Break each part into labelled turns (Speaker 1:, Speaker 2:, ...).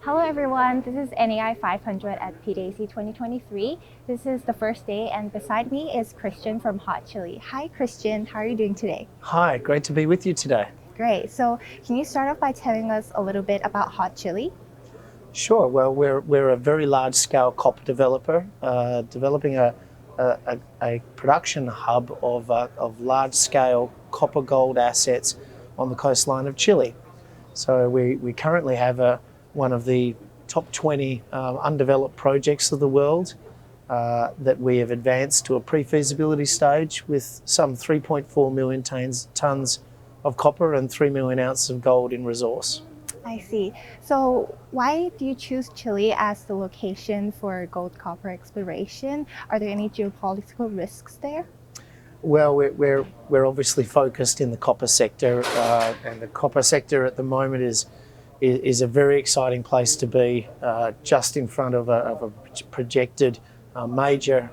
Speaker 1: Hello everyone, this is NAI 500 at PDAC 2023. This is the first day and beside me is Christian from Hot Chili. Hi Christian, how are you doing today?
Speaker 2: Hi, great to be with you today.
Speaker 1: Great, so can you start off by telling us a little bit about Hot Chili?
Speaker 2: Sure, well we're a very large scale copper developer, developing a production hub of large scale copper gold assets on the coastline of Chile. So we currently have one of the top 20 undeveloped projects of the world that we have advanced to a pre-feasibility stage with some 3.4 million tons of copper and 3 million ounces of gold in resource.
Speaker 1: I see. So why do you choose Chile as the location for gold copper exploration? Are there any geopolitical risks there?
Speaker 2: Well, we're obviously focused in the copper sector, and the copper sector at the moment is a very exciting place to be, just in front of a projected major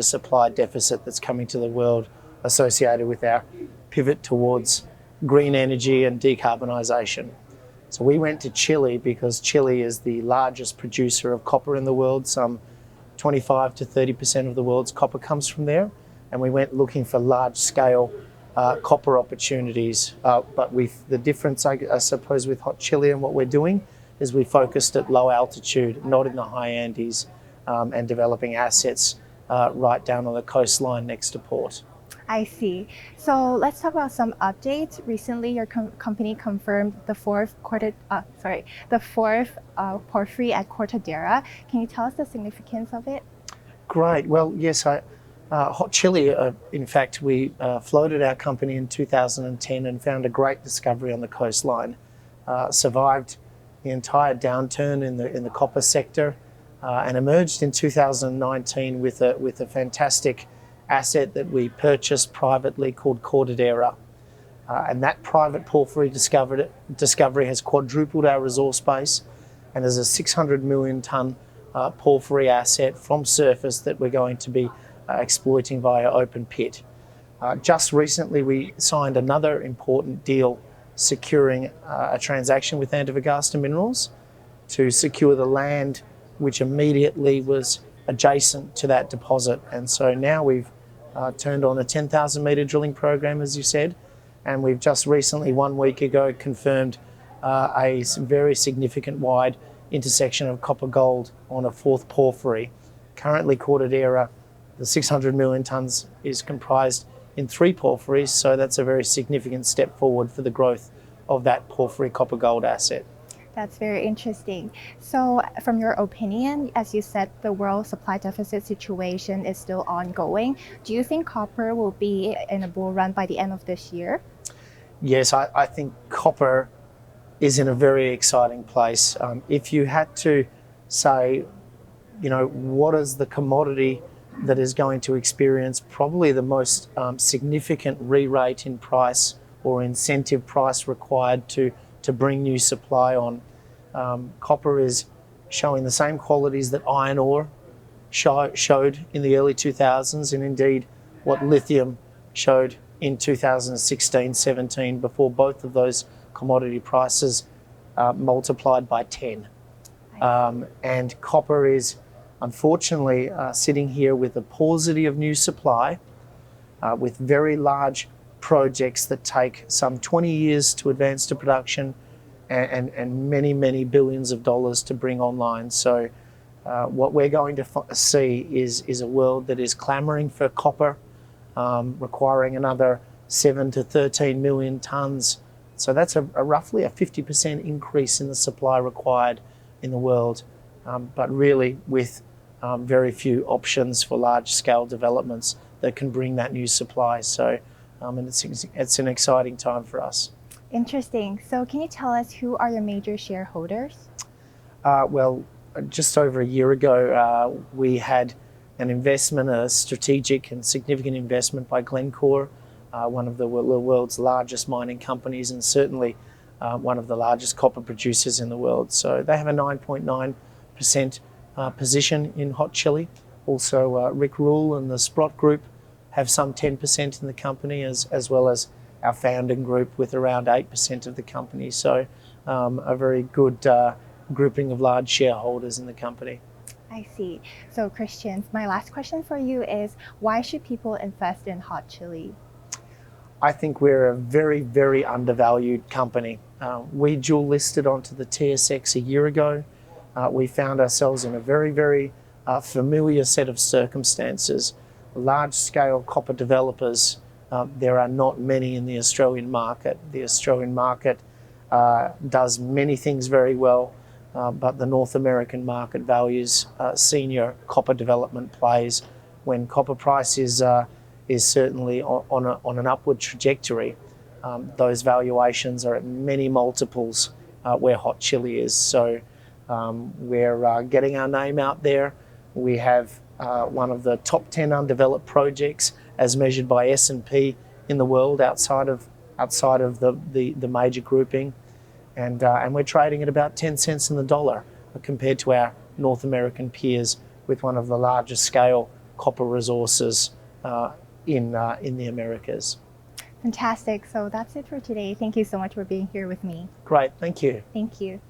Speaker 2: supply deficit that's coming to the world associated with our pivot towards green energy and decarbonisation. So we went to Chile because Chile is the largest producer of copper in the world. Some 25 to 30% of the world's copper comes from there. And we went looking for large-scale copper opportunities. But the difference, I suppose, with Hot Chili and what we're doing is we focused at low altitude, not in the high Andes, and developing assets right down on the coastline next to port.
Speaker 1: I see. So let's talk about some updates. Recently, your company confirmed the fourth porphyry at Cortadera. Can you tell us the significance of it?
Speaker 2: Great. Well, yes, Hot Chili, in fact, we floated our company in 2010 and found a great discovery on the coastline. Survived the entire downturn in the copper sector and emerged in 2019 with a fantastic asset that we purchased privately called Cortadera. And that private porphyry discovery has quadrupled our resource base and is a 600 million tonne porphyry asset from surface that we're going to be exploiting via open pit. Just recently we signed another important deal securing a transaction with Antofagasta Minerals to secure the land which immediately was adjacent to that deposit. And so now we've turned on a 10,000 metre drilling program, as you said, and we've just recently, 1 week ago, confirmed a very significant wide intersection of copper gold on a fourth porphyry. Currently Cortadera, the 600 million tonnes is comprised in 3 porphyries, so that's a very significant step forward for the growth of that porphyry copper gold asset.
Speaker 1: That's very interesting. So from your opinion, as you said, the world supply deficit situation is still ongoing. Do you think copper will be in a bull run by the end of this year?
Speaker 2: Yes, I think copper is in a very exciting place. If you had to say, what is the commodity that is going to experience probably the most significant re-rate in price or incentive price required to bring new supply on. Copper is showing the same qualities that iron ore showed in the early 2000s, and indeed what lithium showed in 2016-17 before both of those commodity prices multiplied by 10. And copper is unfortunately sitting here with a paucity of new supply, with very large projects that take some 20 years to advance to production and many billions of dollars to bring online. So what we're going to see is a world that is clamouring for copper, requiring another 7 to 13 million tonnes. So that's roughly a 50% increase in the supply required in the world, but really with very few options for large-scale developments that can bring that new supply. So and it's an exciting time for us.
Speaker 1: Interesting. So can you tell us who are your major shareholders?
Speaker 2: Well, just over a year ago, we had an investment, a strategic and significant investment by Glencore, one of the world's largest mining companies and certainly one of the largest copper producers in the world. So they have a 9.9% position in Hot Chili. Also, Rick Rule and the Sprott Group have some 10% in the company, as well as our founding group with around 8% of the company. So a very good grouping of large shareholders in the company.
Speaker 1: I see. So Christian, my last question for you is, why should people invest in Hot Chili?
Speaker 2: I think we're a very, very undervalued company. We dual listed onto the TSX a year ago. We found ourselves in a very, very familiar set of circumstances. Large-scale copper developers, there are not many in the Australian market. The Australian market does many things very well, but the North American market values senior copper development plays. When copper price is certainly on an upward trajectory, those valuations are at many multiples where Hot Chili is. So we're getting our name out there. We have one of the top 10 undeveloped projects as measured by S&P in the world outside of the major grouping, and we're trading at about 10 cents in the dollar compared to our North American peers with one of the largest scale copper resources in the Americas.
Speaker 1: Fantastic. So that's it for today. Thank you so much for being here with me.
Speaker 2: Great, thank you.
Speaker 1: Thank you.